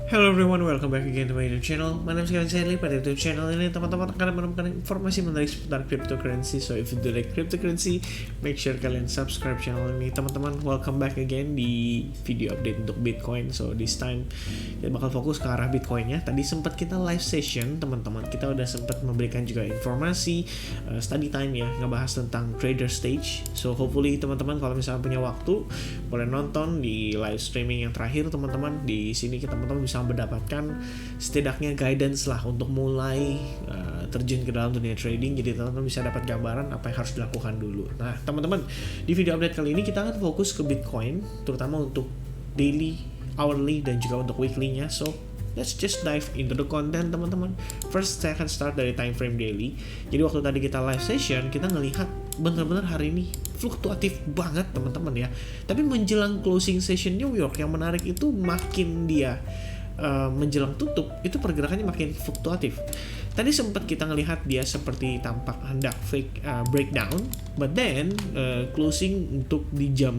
Hello everyone, welcome back again to my YouTube channel. My name is Kevin Stanley. Pada YouTube channel ini teman-teman akan menemukan informasi menarik seputar cryptocurrency. So if you do like cryptocurrency, make sure kalian subscribe channel ini. Teman-teman, welcome back again di video update untuk Bitcoin. So this time kita bakal fokus ke arah Bitcoinnya. Tadi sempat kita live session, teman-teman. Kita udah sempat memberikan juga informasi study time ya, ngebahas tentang trader stage. So hopefully teman-teman kalau misalnya punya waktu boleh nonton di live streaming yang terakhir, teman-teman. Di sini kita teman-teman bisa mendapatkan setidaknya guidance lah untuk mulai terjun ke dalam dunia trading. Jadi teman-teman bisa dapat gambaran apa yang harus dilakukan dulu. Nah teman-teman, di video update kali ini kita akan fokus ke Bitcoin, terutama untuk daily, hourly, dan juga untuk weekly-nya. So let's just dive into the content, teman-teman. First, saya akan start dari time frame daily. Jadi waktu tadi kita live session, kita ngelihat benar-benar hari ini fluktuatif banget, teman-teman ya. Tapi menjelang closing session New York, yang menarik itu makin dia menjelang tutup, itu pergerakannya makin fluktuatif. Tadi sempat kita ngelihat dia seperti tampak hendak fake breakdown, but then closing untuk di jam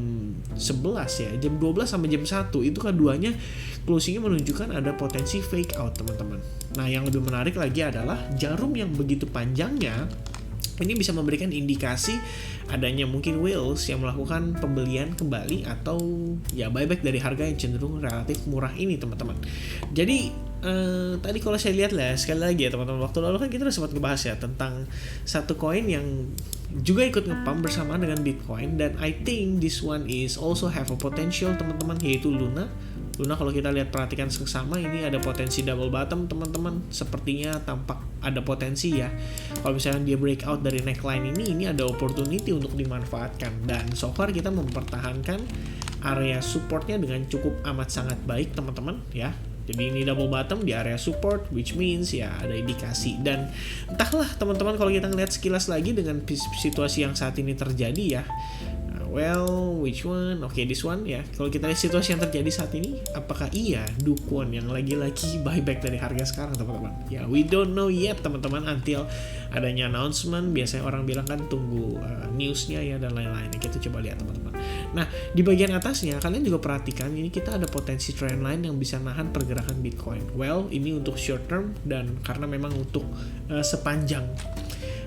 11 ya, jam 12 sampai jam 1 itu keduanya closingnya menunjukkan ada potensi fake out, teman-teman. Nah yang lebih menarik lagi adalah jarum yang begitu panjangnya ini bisa memberikan indikasi adanya mungkin whales yang melakukan pembelian kembali atau ya buyback dari harga yang cenderung relatif murah ini, teman-teman. Jadi tadi kalau saya lihat lah sekali lagi ya teman-teman, waktu lalu kan kita udah sempat ngebahas ya tentang satu koin yang juga ikut ngepump bersama dengan Bitcoin, dan I think this one is also have a potential, teman-teman, yaitu Luna. Kalau kita lihat perhatikan seksama, ini ada potensi double bottom, teman-teman. Sepertinya tampak ada potensi ya. Kalau misalnya dia breakout dari neckline ini ada opportunity untuk dimanfaatkan. Dan so far kita mempertahankan area supportnya dengan cukup amat sangat baik, teman-teman ya. Jadi ini double bottom di area support, which means ya ada indikasi. Dan entahlah teman-teman, kalau kita ngeliat sekilas lagi dengan situasi yang saat ini terjadi ya, well, which one? Oke, this one ya. Kalau kita lihat situasi yang terjadi saat ini, apakah iya Dukwon yang lagi-lagi buyback dari harga sekarang, teman-teman? Ya, we don't know yet, teman-teman, until adanya announcement. Biasanya orang bilang kan tunggu newsnya ya dan lain-lain. Kita coba lihat, teman-teman. Nah, di bagian atasnya kalian juga perhatikan ini kita ada potensi trendline yang bisa nahan pergerakan Bitcoin. Well, ini untuk short term dan karena memang untuk sepanjang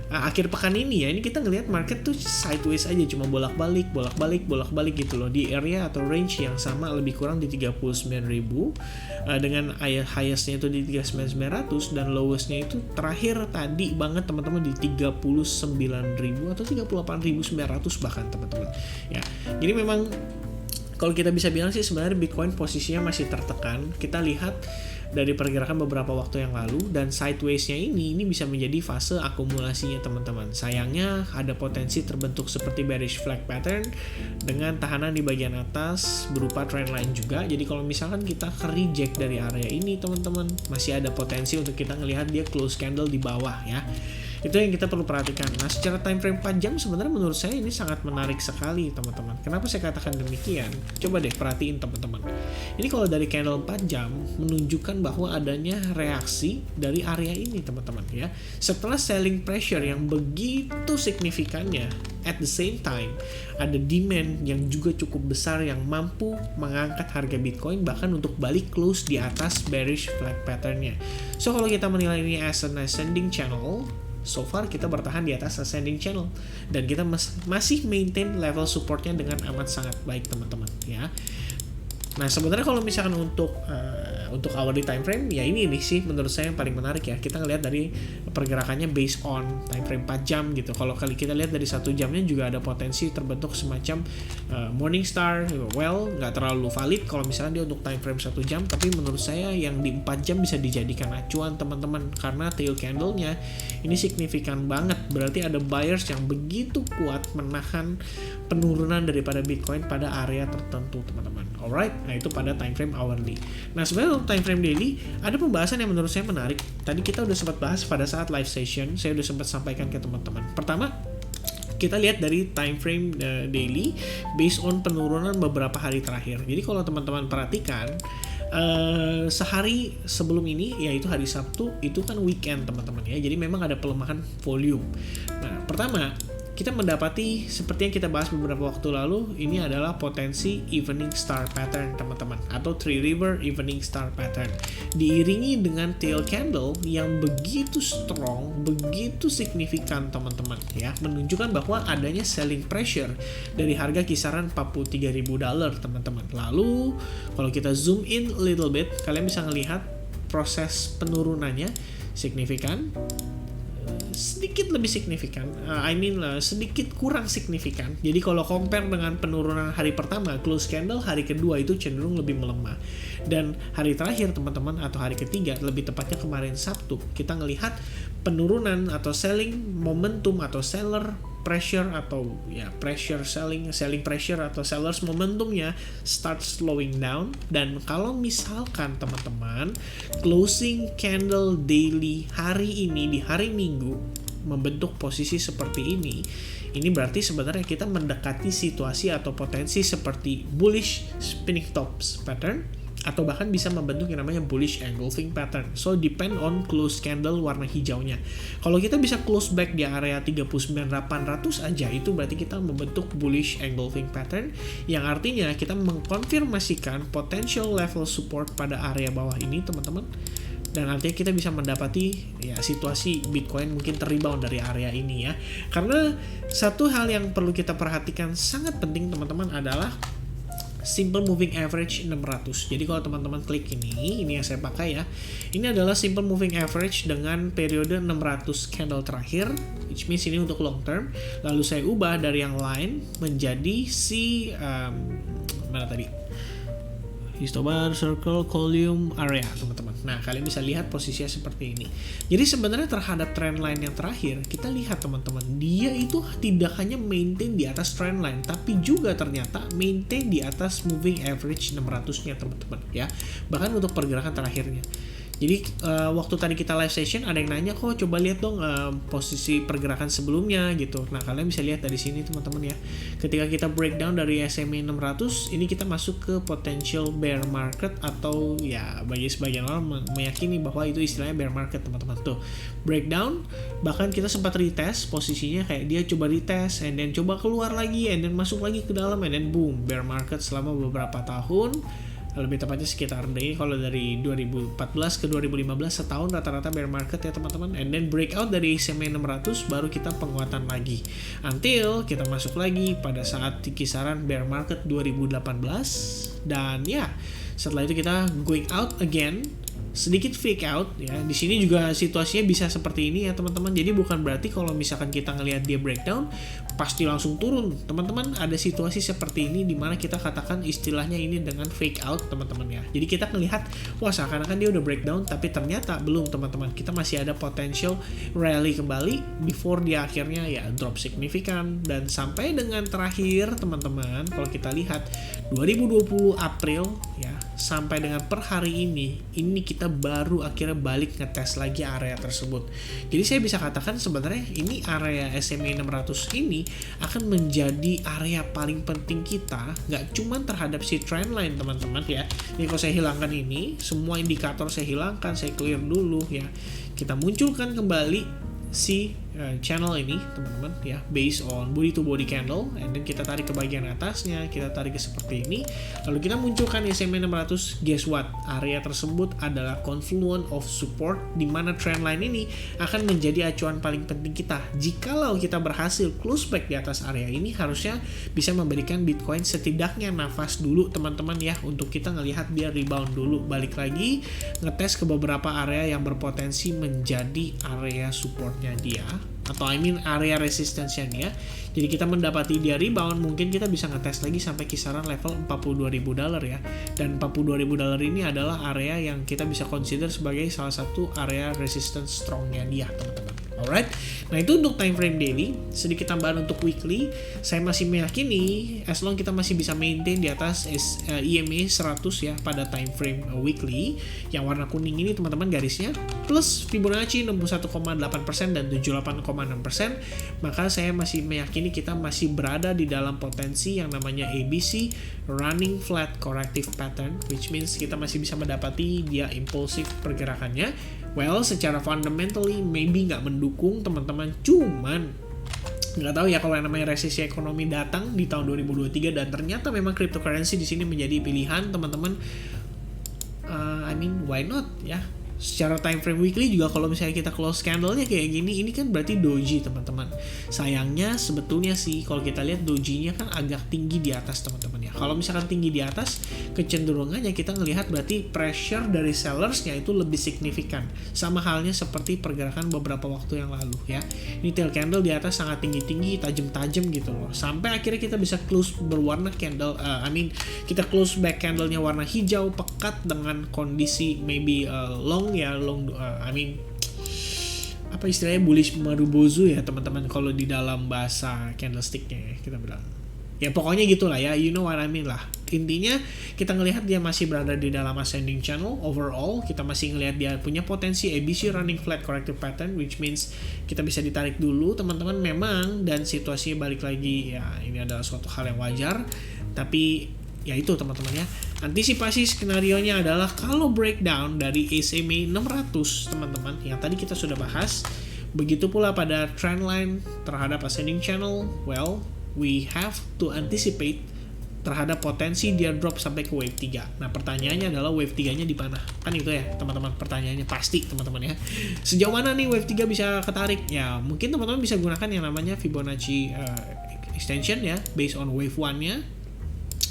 akhir pekan ini ya, ini kita ngelihat market tuh sideways aja, cuma bolak-balik gitu loh, di area atau range yang sama lebih kurang di 39.000 dengan highest-nya itu di 39.900 dan lowest-nya itu terakhir tadi banget teman-teman di 39.000 atau 38.900 bahkan, teman-teman ya. Jadi memang kalau kita bisa bilang sih sebenarnya Bitcoin posisinya masih tertekan. Kita lihat dari pergerakan beberapa waktu yang lalu, dan sideways-nya ini bisa menjadi fase akumulasinya, teman-teman. Sayangnya ada potensi terbentuk seperti bearish flag pattern dengan tahanan di bagian atas berupa trendline juga. Jadi kalau misalkan kita reject dari area ini, teman-teman, masih ada potensi untuk kita ngelihat dia close candle di bawah ya. Itu yang kita perlu perhatikan. Nah, secara time frame 4 jam sebenarnya menurut saya ini sangat menarik sekali, teman-teman. Kenapa saya katakan demikian? Coba deh perhatiin, teman-teman. Ini kalau dari candle 4 jam menunjukkan bahwa adanya reaksi dari area ini, teman-teman ya. Setelah selling pressure yang begitu signifikannya, at the same time ada demand yang juga cukup besar yang mampu mengangkat harga Bitcoin bahkan untuk balik close di atas bearish flag pattern-nya. So kalau kita menilai ini as an ascending channel, so far kita bertahan di atas ascending channel dan kita masih maintain level supportnya dengan amat sangat baik, teman-teman ya. Nah sebenarnya kalau misalkan untuk hourly time frame ya, ini sih menurut saya yang paling menarik ya. Kita ngelihat dari pergerakannya based on time frame 4 jam gitu. Kalau kali kita lihat dari 1 jamnya juga ada potensi terbentuk semacam morning star. Well, nggak terlalu valid kalau misalnya dia untuk time frame 1 jam, tapi menurut saya yang di 4 jam bisa dijadikan acuan, teman-teman, karena tail candle-nya ini signifikan banget. Berarti ada buyers yang begitu kuat menahan penurunan daripada Bitcoin pada area tertentu, teman-teman. Alright, nah itu pada time frame hourly. Nah sebenarnya untuk time frame daily ada pembahasan yang menurut saya menarik. Tadi kita udah sempat bahas pada saat live session, saya udah sempat sampaikan ke teman-teman. Pertama, kita lihat dari time frame daily based on penurunan beberapa hari terakhir. Jadi kalau teman-teman perhatikan sehari sebelum ini, yaitu hari Sabtu, itu kan weekend, teman-teman ya. Jadi memang ada pelemahan volume. Nah pertama, kita mendapati seperti yang kita bahas beberapa waktu lalu, ini adalah potensi evening star pattern teman-teman, atau Three River evening star pattern, diiringi dengan tail candle yang begitu strong, begitu signifikan teman-teman ya, menunjukkan bahwa adanya selling pressure dari harga kisaran $43.000 teman-teman. Lalu kalau kita zoom in a little bit, kalian bisa melihat proses penurunannya signifikan, sedikit lebih signifikan, sedikit kurang signifikan. Jadi kalau compare dengan penurunan hari pertama, close candle, hari kedua itu cenderung lebih melemah. Dan hari terakhir teman-teman, atau hari ketiga, lebih tepatnya kemarin Sabtu, kita ngelihat penurunan atau selling momentum atau seller pressure, atau ya pressure selling pressure atau sellers momentumnya start slowing down. Dan kalau misalkan teman-teman closing candle daily hari ini di hari Minggu membentuk posisi seperti ini berarti sebenarnya kita mendekati situasi atau potensi seperti bullish spinning tops pattern, atau bahkan bisa membentuk yang namanya bullish engulfing pattern. So depend on close candle warna hijaunya. Kalau kita bisa close back di area 39.800 aja, itu berarti kita membentuk bullish engulfing pattern, yang artinya kita mengkonfirmasikan potential level support pada area bawah ini teman-teman. Dan artinya kita bisa mendapati ya situasi Bitcoin mungkin terrebound dari area ini ya. Karena satu hal yang perlu kita perhatikan sangat penting teman-teman adalah simple moving average 600. Jadi kalau teman-teman klik ini yang saya pakai ya. Ini adalah simple moving average dengan periode 600 candle terakhir, which means ini untuk long term. Lalu saya ubah dari yang lain menjadi mana tadi? Histobar Circle Column Area teman-teman. Nah kalian bisa lihat posisinya seperti ini. Jadi sebenarnya terhadap trend line yang terakhir, kita lihat teman-teman, dia itu tidak hanya maintain di atas trend line, tapi juga ternyata maintain di atas moving average 600-nya teman-teman ya. Bahkan untuk pergerakan terakhirnya. Jadi waktu tadi kita live session ada yang nanya, kok coba lihat dong posisi pergerakan sebelumnya gitu. Nah kalian bisa lihat dari sini teman-teman ya. Ketika kita breakdown dari SMA 600, ini kita masuk ke potential bear market, atau ya bagi sebagian orang meyakini bahwa itu istilahnya bear market teman-teman. Tuh breakdown, bahkan kita sempat retest posisinya, kayak dia coba retest and then coba keluar lagi and then masuk lagi ke dalam and then boom, bear market selama beberapa tahun. Lebih tepatnya sekitar kalau dari 2014 ke 2015 setahun rata-rata bear market ya teman-teman. And then breakout dari SMA 600 baru kita penguatan lagi until kita masuk lagi pada saat di kisaran bear market 2018. Dan ya setelah itu kita going out again, sedikit fake out ya. Di sini juga situasinya bisa seperti ini ya teman-teman. Jadi bukan berarti kalau misalkan kita ngelihat dia breakdown pasti langsung turun. Teman-teman, ada situasi seperti ini di mana kita katakan istilahnya ini dengan fake out teman-teman ya. Jadi kita ngelihat wah seakan-akan dia udah breakdown, tapi ternyata belum teman-teman. Kita masih ada potential rally kembali before dia akhirnya ya drop signifikan. Dan sampai dengan terakhir teman-teman, kalau kita lihat 2020 April ya, sampai dengan per hari ini kita baru akhirnya balik ngetes lagi area tersebut. Jadi saya bisa katakan sebenarnya ini area SMA 600 ini akan menjadi area paling penting kita, nggak cuma terhadap si trend line teman-teman ya. Ini kalau saya hilangkan ini, semua indikator saya hilangkan, saya clear dulu ya. Kita munculkan kembali si channel ini teman-teman ya, based on body to body candle, and then kita tarik ke bagian atasnya, kita tarik ke seperti ini, lalu kita munculkan SMA 600. Guess what, area tersebut adalah confluence of support, di mana trend line ini akan menjadi acuan paling penting kita. Jikalau kita berhasil close back di atas area ini, harusnya bisa memberikan Bitcoin setidaknya nafas dulu teman-teman ya, untuk kita ngelihat dia rebound dulu, balik lagi ngetes ke beberapa area yang berpotensi menjadi area supportnya dia, atau area resistance-nya dia. Jadi kita mendapati dia rebound, mungkin kita bisa ngetes lagi sampai kisaran level $42.000 ya. Dan $42.000 ini adalah area yang kita bisa consider sebagai salah satu area resistance strongnya dia teman-teman. Alright, nah itu untuk time frame daily. Sedikit tambahan untuk weekly, saya masih meyakini as long kita masih bisa maintain di atas EMA 100 ya pada time frame weekly, yang warna kuning ini teman-teman garisnya, plus Fibonacci 61,8% dan 78,6%, maka saya masih meyakini kita masih berada di dalam potensi yang namanya ABC, running flat corrective pattern, which means kita masih bisa mendapati dia impulsif pergerakannya. Well, secara fundamentally maybe nggak mendukung teman-teman, cuman nggak tahu ya kalau yang namanya resesi ekonomi datang di tahun 2023 dan ternyata memang cryptocurrency di sini menjadi pilihan teman-teman. Why not ya? Secara time frame weekly juga kalau misalnya kita close candle-nya kayak gini, ini kan berarti doji teman-teman. Sayangnya sebetulnya sih kalau kita lihat dojinya kan agak tinggi di atas teman-teman ya. Kalau misalkan tinggi di atas, kecenderungannya kita ngelihat berarti pressure dari sellersnya itu lebih signifikan. Sama halnya seperti pergerakan beberapa waktu yang lalu ya. Ini tail candle di atas sangat tinggi-tinggi, tajam-tajam gitu loh. Sampai akhirnya kita bisa close berwarna candle, kita close back candle-nya warna hijau pekat dengan kondisi maybe long, apa istilahnya bullish marubozu ya teman-teman kalau di dalam bahasa candlesticknya ya, kita bilang ya pokoknya gitulah ya, you know what I mean lah. Intinya kita ngelihat dia masih berada di dalam ascending channel overall, kita masih ngelihat dia punya potensi ABC running flat corrective pattern, which means kita bisa ditarik dulu teman-teman memang, dan situasinya balik lagi ya, ini adalah suatu hal yang wajar, tapi ya itu teman-teman ya, antisipasi skenarionya adalah kalau breakdown dari SMA 600 teman-teman yang tadi kita sudah bahas, begitu pula pada trendline terhadap ascending channel, well we have to anticipate terhadap potensi dia drop sampai ke wave 3. Nah pertanyaannya adalah wave 3 nya di mana? Kan itu ya teman-teman pertanyaannya pasti teman-teman ya. Sejauh mana nih wave 3 bisa ketarik? Ya mungkin teman-teman bisa gunakan yang namanya Fibonacci extension ya, based on wave 1 nya.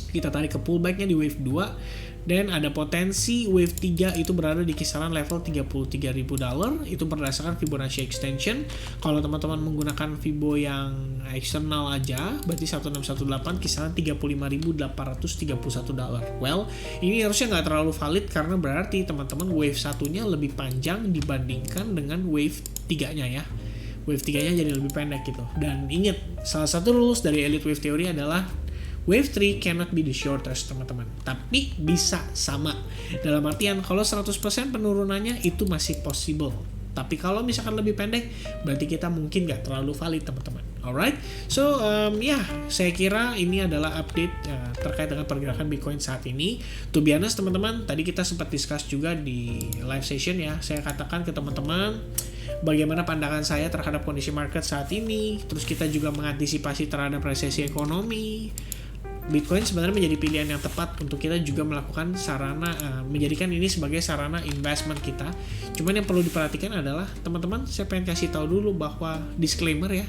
Kita tarik ke pullbacknya di wave 2, dan ada potensi wave 3 itu berada di kisaran level $33.000, itu berdasarkan Fibonacci extension. Kalau teman-teman menggunakan Fibo yang eksternal aja, berarti 1618 kisaran $35.831. Well, ini harusnya nggak terlalu valid karena berarti teman-teman wave 1-nya lebih panjang dibandingkan dengan wave 3-nya ya. Wave 3-nya jadi lebih pendek gitu. Dan ingat, salah satu rules dari elite wave theory adalah wave 3 cannot be the shortest teman-teman, tapi bisa sama. Dalam artian kalau 100% penurunannya itu masih possible, tapi kalau misalkan lebih pendek berarti kita mungkin gak terlalu valid teman-teman. Alright, so saya kira ini adalah update terkait dengan pergerakan Bitcoin saat ini. To be honest teman-teman, tadi kita sempat discuss juga di live session ya, saya katakan ke teman-teman bagaimana pandangan saya terhadap kondisi market saat ini, terus kita juga mengantisipasi terhadap resesi ekonomi. Bitcoin sebenarnya menjadi pilihan yang tepat untuk kita juga melakukan menjadikan ini sebagai sarana investment kita. Cuman yang perlu diperhatikan adalah teman-teman, saya pengen kasih tahu dulu bahwa disclaimer ya,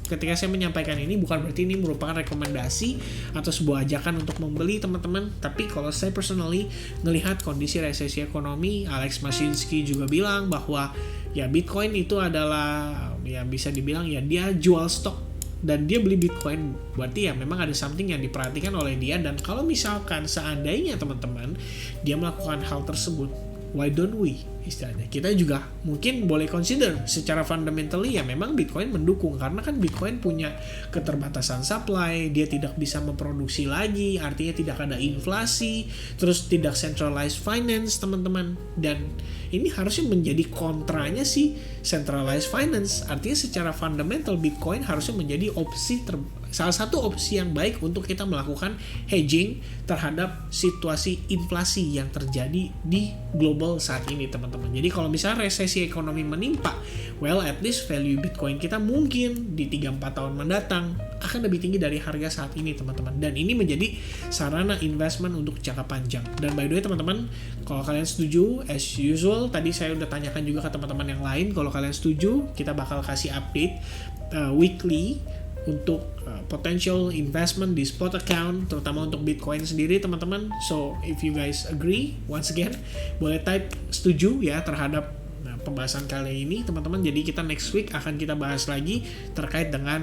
ketika saya menyampaikan ini bukan berarti ini merupakan rekomendasi atau sebuah ajakan untuk membeli teman-teman. Tapi kalau saya personally melihat kondisi resesi ekonomi, Alex Mashinsky juga bilang bahwa ya Bitcoin itu adalah ya bisa dibilang ya dia jual stok dan dia beli Bitcoin, berarti ya memang ada something yang diperhatikan oleh dia. Dan kalau misalkan seandainya teman-teman dia melakukan hal tersebut, why don't we istilahnya, kita juga mungkin boleh consider secara fundamentally ya memang Bitcoin mendukung, karena kan Bitcoin punya keterbatasan supply, dia tidak bisa memproduksi lagi, artinya tidak ada inflasi, terus tidak centralized finance teman-teman, dan ini harusnya menjadi kontranya sih centralized finance. Artinya secara fundamental Bitcoin harusnya menjadi salah satu opsi yang baik untuk kita melakukan hedging terhadap situasi inflasi yang terjadi di global saat ini teman-teman. Jadi kalau misalnya resesi ekonomi menimpa, well at least value Bitcoin kita mungkin di 3-4 tahun mendatang akan lebih tinggi dari harga saat ini teman-teman. Dan ini menjadi sarana investment untuk jangka panjang. Dan by the way teman-teman, kalau kalian setuju, as usual tadi saya udah tanyakan juga ke teman-teman yang lain, kalau kalian setuju kita bakal kasih update weekly untuk potential investment di spot account, terutama untuk Bitcoin sendiri teman-teman. So if you guys agree, once again boleh type setuju ya terhadap pembahasan kali ini teman-teman. Jadi kita next week akan kita bahas lagi terkait dengan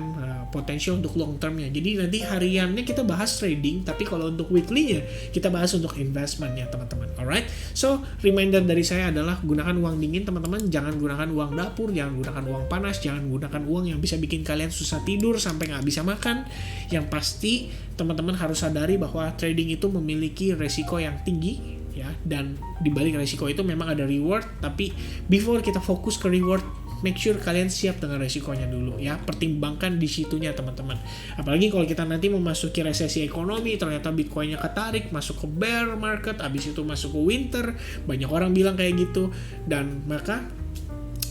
potensial untuk long termnya. Jadi nanti hariannya kita bahas trading, tapi kalau untuk weekly-nya kita bahas untuk investment ya teman-teman. Alright, so reminder dari saya adalah gunakan uang dingin teman-teman, jangan gunakan uang dapur, jangan gunakan uang panas, jangan gunakan uang yang bisa bikin kalian susah tidur sampai nggak bisa makan. Yang pasti teman-teman harus sadari bahwa trading itu memiliki resiko yang tinggi ya, dan dibalik resiko itu memang ada reward, tapi before kita fokus ke reward, make sure kalian siap dengan resikonya dulu ya, pertimbangkan di situnya teman-teman. Apalagi kalau kita nanti memasuki resesi ekonomi, ternyata Bitcoinnya ketarik masuk ke bear market, abis itu masuk ke winter, banyak orang bilang kayak gitu, dan maka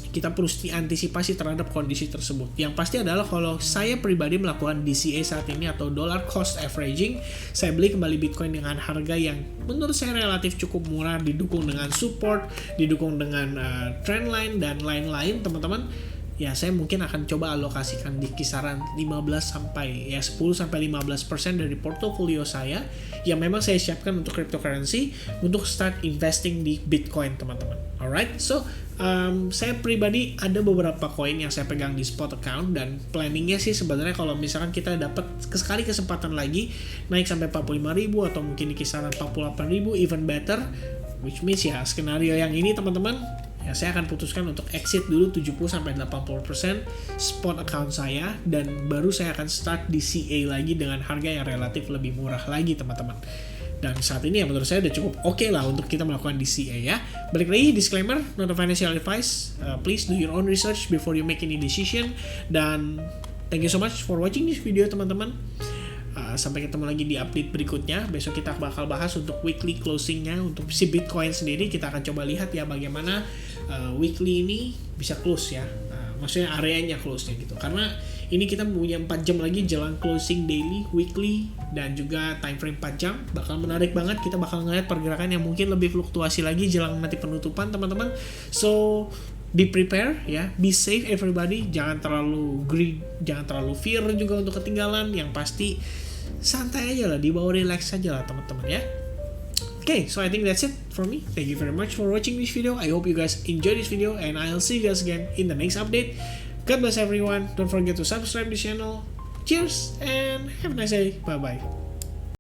kita perlu antisipasi terhadap kondisi tersebut. Yang pasti adalah kalau saya pribadi melakukan DCA saat ini atau dollar cost averaging, saya beli kembali Bitcoin dengan harga yang menurut saya relatif cukup murah, didukung dengan support, didukung dengan trendline dan lain-lain, teman-teman. Ya, saya mungkin akan coba alokasikan di kisaran 10 sampai 15% dari portofolio saya yang memang saya siapkan untuk cryptocurrency untuk start investing di Bitcoin, teman-teman. Alright, so saya pribadi ada beberapa koin yang saya pegang di spot account, dan planningnya sih sebenarnya kalau misalkan kita dapat sekali kesempatan lagi naik sampai 45.000 atau mungkin di kisaran 48.000 even better, which means ya skenario yang ini, teman-teman, ya saya akan putuskan untuk exit dulu 70-80% spot account saya, dan baru saya akan start DCA lagi dengan harga yang relatif lebih murah lagi, teman-teman. Dan saat ini ya menurut saya udah cukup oke lah untuk kita melakukan DCA ya. Balik lagi, disclaimer, not a financial advice. Please do your own research before you make any decision. Dan thank you so much for watching this video, teman-teman. Sampai ketemu lagi di update berikutnya. Besok kita bakal bahas untuk weekly closingnya untuk si Bitcoin sendiri. Kita akan coba lihat ya bagaimana weekly ini bisa close ya. Maksudnya areanya close-nya gitu. Karena ini kita punya 4 jam lagi jelang closing daily, weekly, dan juga time frame 4 jam. Bakal menarik banget. Kita bakal ngeliat pergerakan yang mungkin lebih fluktuasi lagi jelang nanti penutupan, teman-teman. So, be prepare ya, be safe everybody. Jangan terlalu greed, jangan terlalu fear juga untuk ketinggalan. Yang pasti santai aja lah, dibawa relax aja lah, teman-teman ya. Okay, so I think that's it from me. Thank you very much for watching this video. I hope you guys enjoy this video, and I'll see you guys again in the next update. God bless everyone. Don't forget to subscribe to the channel. Cheers and have a nice day. Bye bye.